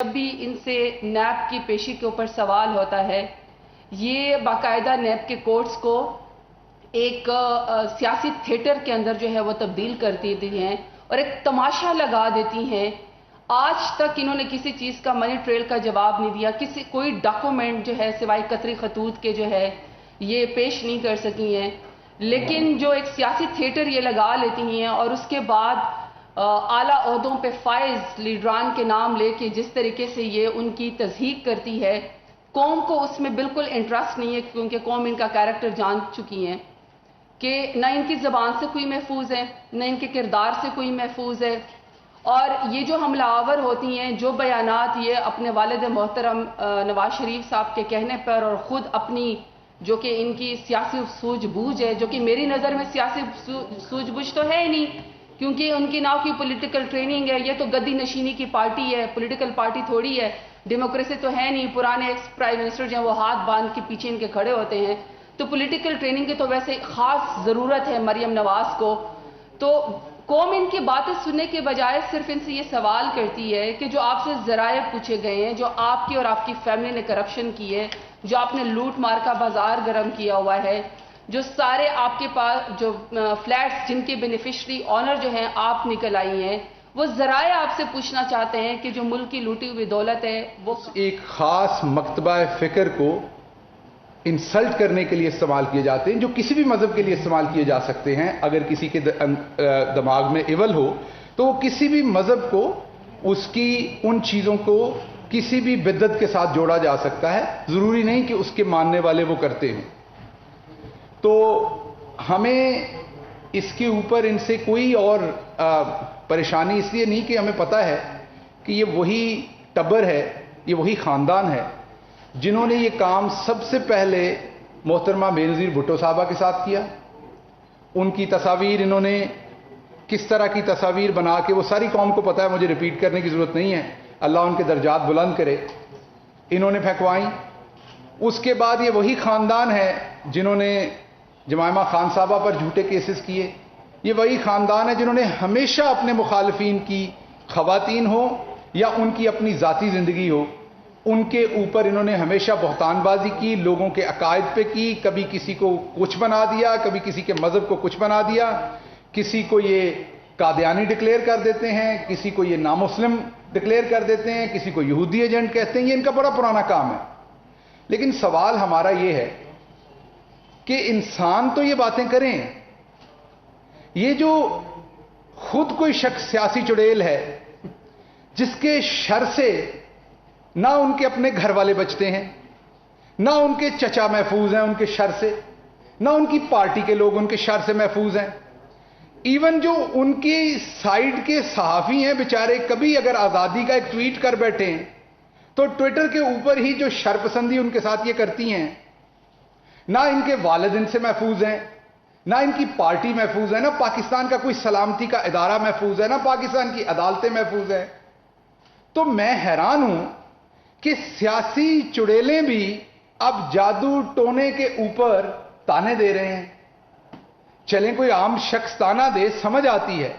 جب بھی ان سے نیب کی پیشی کے اوپر سوال ہوتا ہے، یہ باقاعدہ نیب کے کورٹس کو ایک سیاسی تھیٹر کے اندر جو ہے وہ تبدیل کر دیتی ہیں اور ایک تماشا لگا دیتی ہیں۔ آج تک انہوں نے کسی چیز کا منی ٹریل کا جواب نہیں دیا، کوئی ڈاکومنٹ جو ہے سوائے قطری خطوط کے جو ہے یہ پیش نہیں کر سکی ہیں، لیکن جو ایک سیاسی تھیٹر یہ لگا لیتی ہیں اور اس کے بعد اعلیٰ عہدوں پہ فائز لیڈران کے نام لے کے جس طریقے سے یہ ان کی تضحیق کرتی ہے، قوم کو اس میں بالکل انٹرسٹ نہیں ہے، کیونکہ قوم ان کا کیریکٹر جان چکی ہے کہ نہ ان کی زبان سے کوئی محفوظ ہے، نہ ان کے کردار سے کوئی محفوظ ہے۔ اور یہ جو حملہ آور ہوتی ہیں، جو بیانات یہ اپنے والد محترم نواز شریف صاحب کے کہنے پر اور خود اپنی جو کہ ان کی سیاسی سوجھ بوجھ ہے، جو کہ میری نظر میں سیاسی سوجھ بوجھ تو ہے ہی نہیں، کیونکہ ان کی نہ کوئی پولیٹیکل ٹریننگ ہے، یہ تو گدی نشینی کی پارٹی ہے، پولیٹیکل پارٹی تھوڑی ہے، ڈیموکریسی تو ہے نہیں۔ پرانے ایکس پرائم منسٹر جو ہیں وہ ہاتھ باندھ کے پیچھے ان کے کھڑے ہوتے ہیں، تو پولیٹیکل ٹریننگ کی تو ویسے خاص ضرورت ہے مریم نواز کو۔ تو قوم ان کی باتیں سننے کے بجائے صرف ان سے یہ سوال کرتی ہے کہ جو آپ سے ذرائع پوچھے گئے ہیں، جو آپ کی اور آپ کی فیملی نے کرپشن کی ہے، جو آپ نے لوٹ مار کا بازار گرم کیا ہوا ہے، جو سارے آپ کے پاس جو فلیٹس جن کے بینیفیشری آنر جو ہیں آپ نکل آئی ہیں، وہ ذرائع آپ سے پوچھنا چاہتے ہیں کہ جو ملک کی لوٹی ہوئی دولت ہے وہ ایک خاص مکتبہ فکر کو انسلٹ کرنے کے لیے استعمال کیے جاتے ہیں، جو کسی بھی مذہب کے لیے استعمال کیے جا سکتے ہیں۔ اگر کسی کے دماغ میں ایول ہو تو وہ کسی بھی مذہب کو اس کی ان چیزوں کو کسی بھی بدعت کے ساتھ جوڑا جا سکتا ہے، ضروری نہیں کہ اس کے ماننے والے وہ کرتے ہیں۔ تو ہمیں اس کے اوپر ان سے کوئی اور پریشانی اس لیے نہیں کہ ہمیں پتہ ہے کہ یہ وہی ٹبر ہے، یہ وہی خاندان ہے جنہوں نے یہ کام سب سے پہلے محترمہ بینظیر بھٹو صاحبہ کے ساتھ کیا۔ ان کی تصاویر انہوں نے کس طرح کی تصاویر بنا کے، وہ ساری قوم کو پتہ ہے، مجھے ریپیٹ کرنے کی ضرورت نہیں ہے، اللہ ان کے درجات بلند کرے، انہوں نے پھینکوائیں۔ اس کے بعد یہ وہی خاندان ہے جنہوں نے جمائمہ خان صاحبہ پر جھوٹے کیسز کیے، یہ وہی خاندان ہے جنہوں نے ہمیشہ اپنے مخالفین کی، خواتین ہو یا ان کی اپنی ذاتی زندگی ہو، ان کے اوپر انہوں نے ہمیشہ بہتان بازی کی، لوگوں کے عقائد پہ کی، کبھی کسی کو کچھ بنا دیا، کبھی کسی کے مذہب کو کچھ بنا دیا، کسی کو یہ قادیانی ڈکلیئر کر دیتے ہیں، کسی کو یہ نامسلم ڈکلیئر کر دیتے ہیں، کسی کو یہودی ایجنٹ کہتے ہیں، یہ ان کا بڑا پرانا کام ہے۔ لیکن سوال ہمارا یہ ہے کہ انسان تو یہ باتیں کریں، یہ جو خود کوئی شخص سیاسی چڑیل ہے جس کے شر سے نہ ان کے اپنے گھر والے بچتے ہیں، نہ ان کے چچا محفوظ ہیں ان کے شر سے، نہ ان کی پارٹی کے لوگ ان کے شر سے محفوظ ہیں، ایون جو ان کی سائیڈ کے صحافی ہیں بیچارے، کبھی اگر آزادی کا ایک ٹویٹ کر بیٹھے ہیں تو ٹویٹر کے اوپر ہی جو شر پسندی ان کے ساتھ یہ کرتی ہیں، نہ ان کے والد ان سے محفوظ ہیں، نہ ان کی پارٹی محفوظ ہے، نہ پاکستان کا کوئی سلامتی کا ادارہ محفوظ ہے، نہ پاکستان کی عدالتیں محفوظ ہیں۔ تو میں حیران ہوں کہ سیاسی چڑیلیں بھی اب جادو ٹونے کے اوپر تانے دے رہے ہیں۔ چلیں کوئی عام شخص تانا دے، سمجھ آتی ہے،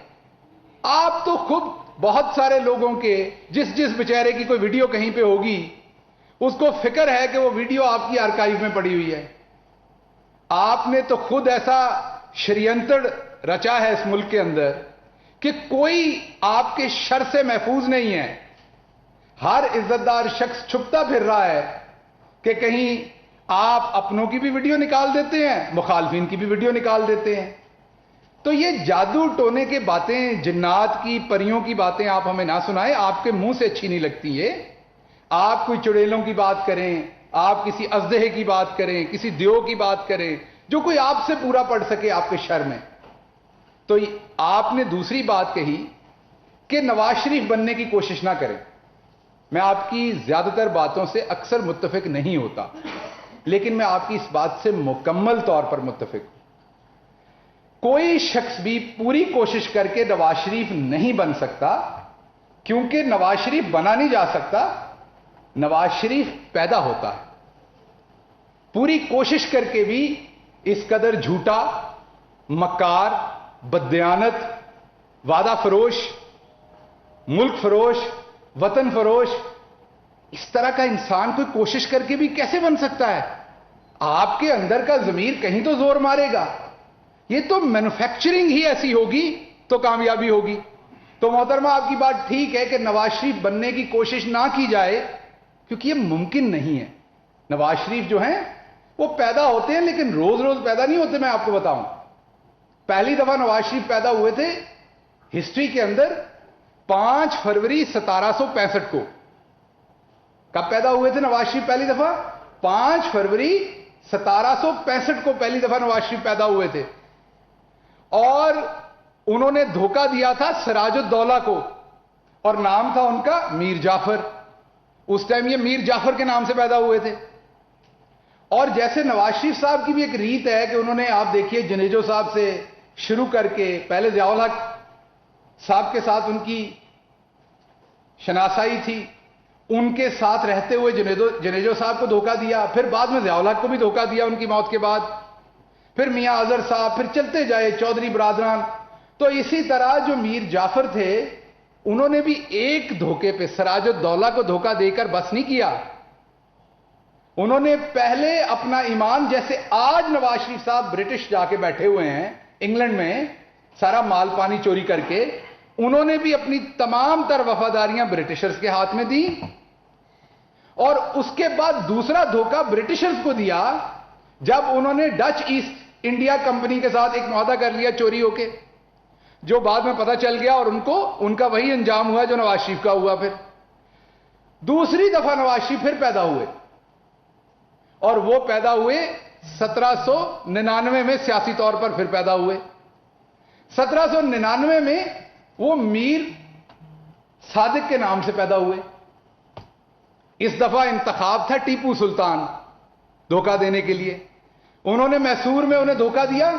آپ تو خود بہت سارے لوگوں کے جس بیچارے کی کوئی ویڈیو کہیں پہ ہوگی اس کو فکر ہے کہ وہ ویڈیو آپ کی آرکائیو میں پڑی ہوئی ہے۔ آپ نے تو خود ایسا شریانتر رچا ہے اس ملک کے اندر کہ کوئی آپ کے شر سے محفوظ نہیں ہے۔ ہر عزت دار شخص چھپتا پھر رہا ہے کہ کہیں آپ اپنوں کی بھی ویڈیو نکال دیتے ہیں، مخالفین کی بھی ویڈیو نکال دیتے ہیں۔ تو یہ جادو ٹونے کے باتیں، جنات کی، پریوں کی باتیں آپ ہمیں نہ سنائیں، آپ کے منہ سے اچھی نہیں لگتی ہے۔ آپ کوئی چڑیلوں کی بات کریں، آپ کسی اژدہے کی بات کریں، کسی دیو کی بات کریں، جو کوئی آپ سے پورا پڑ سکے آپ کے شر میں۔ تو آپ نے دوسری بات کہی کہ نواز شریف بننے کی کوشش نہ کریں۔ میں آپ کی زیادہ تر باتوں سے اکثر متفق نہیں ہوتا، لیکن میں آپ کی اس بات سے مکمل طور پر متفق ہوں۔ کوئی شخص بھی پوری کوشش کر کے نواز شریف نہیں بن سکتا، کیونکہ نواز شریف بنا نہیں جا سکتا، نواز شریف پیدا ہوتا ہے۔ پوری کوشش کر کے بھی اس قدر جھوٹا، مکار، بددیانت، وعدہ فروش، ملک فروش، وطن فروش اس طرح کا انسان کوئی کوشش کر کے بھی کیسے بن سکتا ہے؟ آپ کے اندر کا ضمیر کہیں تو زور مارے گا. یہ تو مینوفیکچرنگ ہی ایسی ہوگی تو کامیابی ہوگی. تو محترمہ آپ کی بات ٹھیک ہے کہ نواز شریف بننے کی کوشش نہ کی جائے, کیونکہ یہ ممکن نہیں ہے. نواز شریف جو ہیں وہ پیدا ہوتے ہیں لیکن روز روز پیدا نہیں ہوتے. میں آپ کو بتاؤں, پہلی دفعہ نواز شریف پیدا ہوئے تھے ہسٹری کے اندر 5 فروری 1765 کو. کب پیدا ہوئے تھے نواز شریف پہلی دفعہ؟ 5 فروری 1765 کو پہلی دفعہ نواز شریف پیدا ہوئے تھے. اور انہوں نے دھوکہ دیا تھا سراج الدولہ کو, اور نام تھا ان کا میر جعفر. اس ٹائم یہ میر جعفر کے نام سے پیدا ہوئے تھے. اور جیسے نواز شریف صاحب کی بھی ایک ریت ہے کہ انہوں نے, آپ دیکھیے, جنیجو صاحب سے شروع کر کے پہلے ضیاء الحق صاحب کے ساتھ ان کی شناسائی تھی, ان کے ساتھ رہتے ہوئے جنیجو صاحب کو دھوکہ دیا, پھر بعد میں ضیاء الحق کو بھی دھوکہ دیا ان کی موت کے بعد, پھر میاں اظہر صاحب, پھر چلتے جائے چودھری برادران. تو اسی طرح جو میر جعفر تھے انہوں نے بھی ایک دھوکے پہ سراج الدولہ کو دھوکہ دے کر بس نہیں کیا. انہوں نے پہلے اپنا ایمان, جیسے آج نواز شریف صاحب برٹش جا کے بیٹھے ہوئے ہیں انگلینڈ میں سارا مال پانی چوری کر کے, انہوں نے بھی اپنی تمام تر وفاداریاں برٹشرز کے ہاتھ میں دی. اور اس کے بعد دوسرا دھوکہ برٹشرز کو دیا جب انہوں نے ڈچ ایسٹ انڈیا کمپنی کے ساتھ ایک معاہدہ کر لیا چوری ہو کے, جو بعد میں پتہ چل گیا اور ان کا وہی انجام ہوا جو نواز شریف کا ہوا. پھر دوسری دفعہ نواز شریف پھر پیدا ہوئے, اور وہ پیدا ہوئے 1799 میں سیاسی طور پر پھر پیدا ہوئے. 1799 میں وہ میر صادق کے نام سے پیدا ہوئے. اس دفعہ انتخاب تھا ٹیپو سلطان دھوکہ دینے کے لیے. انہوں نے میسور میں انہیں دھوکہ دیا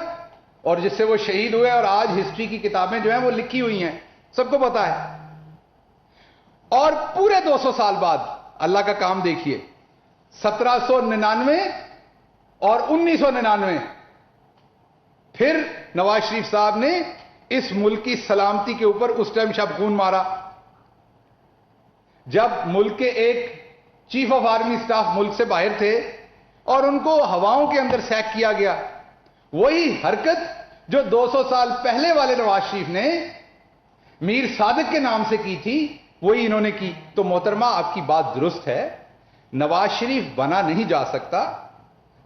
اور جس سے وہ شہید ہوئے, اور آج ہسٹری کی کتابیں جو ہیں وہ لکھی ہوئی ہیں, سب کو پتا ہے. اور پورے 200 سال بعد اللہ کا کام دیکھیے, 1799 اور 1999 پھر نواز شریف صاحب نے اس ملک کی سلامتی کے اوپر اس ٹائم شبخون مارا جب ملک کے ایک چیف آف آرمی سٹاف ملک سے باہر تھے اور ان کو ہواؤں کے اندر سیک کیا گیا. وہی حرکت جو 200 سال پہلے والے نواز شریف نے میر صادق کے نام سے کی تھی وہی انہوں نے کی. تو محترمہ آپ کی بات درست ہے, نواز شریف بنا نہیں جا سکتا,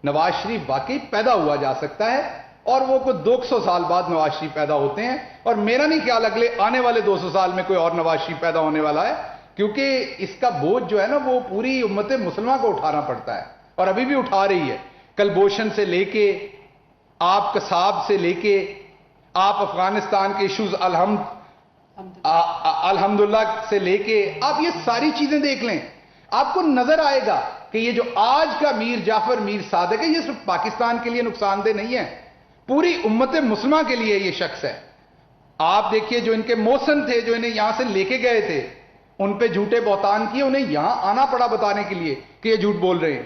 نواز شریف واقعی پیدا ہوا جا سکتا ہے, اور وہ کوئی 200 سال بعد نواز شریف پیدا ہوتے ہیں. اور میرا نہیں خیال اگلے آنے والے 200 سال میں کوئی اور نواز شریف پیدا ہونے والا ہے, کیونکہ اس کا بوجھ جو ہے نا وہ پوری امت مسلمہ کو اٹھانا پڑتا ہے, اور ابھی بھی اٹھا رہی ہے. کلبھوشن سے لے کے آپ قصاب سے لے کے آپ افغانستان کے ایشوز الحمدللہ سے لے کے آپ یہ ساری چیزیں دیکھ لیں, آپ کو نظر آئے گا کہ یہ جو آج کا میر جعفر میر صادق ہے یہ صرف پاکستان کے لیے نقصان دہ نہیں ہے, پوری امت مسلمہ کے لیے یہ شخص ہے. آپ دیکھیے جو ان کے محسن تھے, جو انہیں یہاں سے لے کے گئے تھے, ان پہ جھوٹے بہتان کیے, انہیں یہاں آنا پڑا بتانے کے لیے کہ یہ جھوٹ بول رہے ہیں.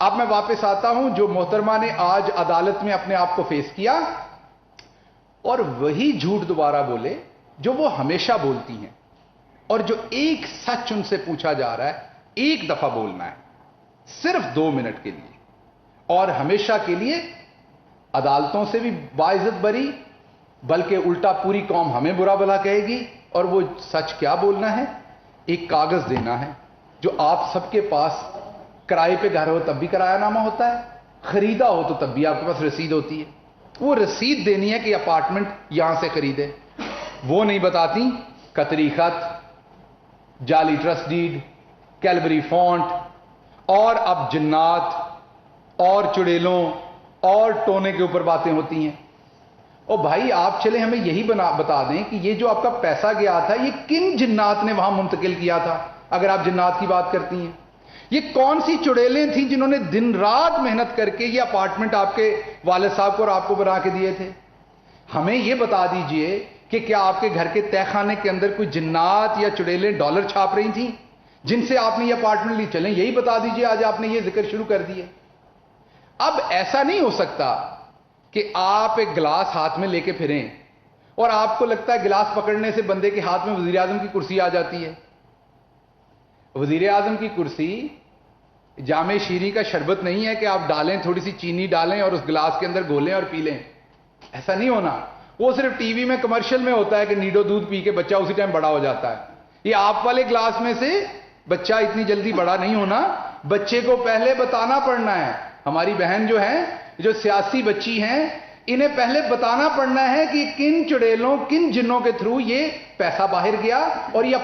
اب میں واپس آتا ہوں, جو محترمہ نے آج عدالت میں اپنے آپ کو فیس کیا اور وہی جھوٹ دوبارہ بولے جو وہ ہمیشہ بولتی ہیں, اور جو ایک سچ ان سے پوچھا جا رہا ہے ایک دفعہ بولنا ہے صرف 2 منٹ کے لیے, اور ہمیشہ کے لیے عدالتوں سے بھی باعزت بری, بلکہ الٹا پوری قوم ہمیں برا بھلا کہے گی. اور وہ سچ کیا بولنا ہے؟ ایک کاغذ دینا ہے جو آپ سب کے پاس کرائے پہ گھر ہو تب بھی کرایہ نامہ ہوتا ہے, خریدا ہو تو تب بھی آپ کے پاس رسید ہوتی ہے. وہ رسید دینی ہے کہ اپارٹمنٹ یہاں سے خریدے. وہ نہیں بتاتی قطری خط, جعلی ٹرسٹ ڈیڈ, کیلبری فونٹ, اور اب جنات اور چڑیلوں اور ٹونے کے اوپر باتیں ہوتی ہیں. اور بھائی آپ چلے ہمیں یہی بتا دیں کہ یہ جو آپ کا پیسہ گیا تھا یہ کن جنات نے وہاں منتقل کیا تھا؟ اگر آپ جنات کی بات کرتی ہیں, یہ کون سی چڑیلیں تھیں جنہوں نے دن رات محنت کر کے یہ اپارٹمنٹ آپ کے والد صاحب کو اور آپ کو بنا کے دیے تھے؟ ہمیں یہ بتا دیجئے کہ کیا آپ کے گھر کے تہ خانے کے اندر کوئی جنات یا چڑیلیں ڈالر چھاپ رہی تھیں جن سے آپ نے یہ اپارٹمنٹ لی؟ چلیں یہی بتا دیجئے, آج آپ نے یہ ذکر شروع کر دیے. اب ایسا نہیں ہو سکتا کہ آپ ایک گلاس ہاتھ میں لے کے پھریں اور آپ کو لگتا ہے گلاس پکڑنے سے بندے کے ہاتھ میں وزیر اعظم کی کرسی آ جاتی ہے. وزیر اعظم کی کرسی جام شیریں کا شربت نہیں ہے کہ آپ ڈالیں، تھوڑی سی چینی ڈالیں اور اس گلاس کے اندر گھولیں اور پی لیں. ایسا نہیں ہونا. وہ صرف ٹی وی میں کمرشل میں ہوتا ہے کہ نیڈو دودھ پی کے بچہ اسی ٹائم بڑا ہو جاتا ہے. یہ آپ والے گلاس میں سے بچہ اتنی جلدی بڑا نہیں ہونا. بچے کو پہلے بتانا پڑنا ہے. ہماری بہن جو ہیں، جو سیاسی بچی ہیں، انہیں پہلے بتانا پڑنا ہے کہ کن چڑیلوں، کن جنوں کے تھرو یہ پیسہ باہر گیا اور یہ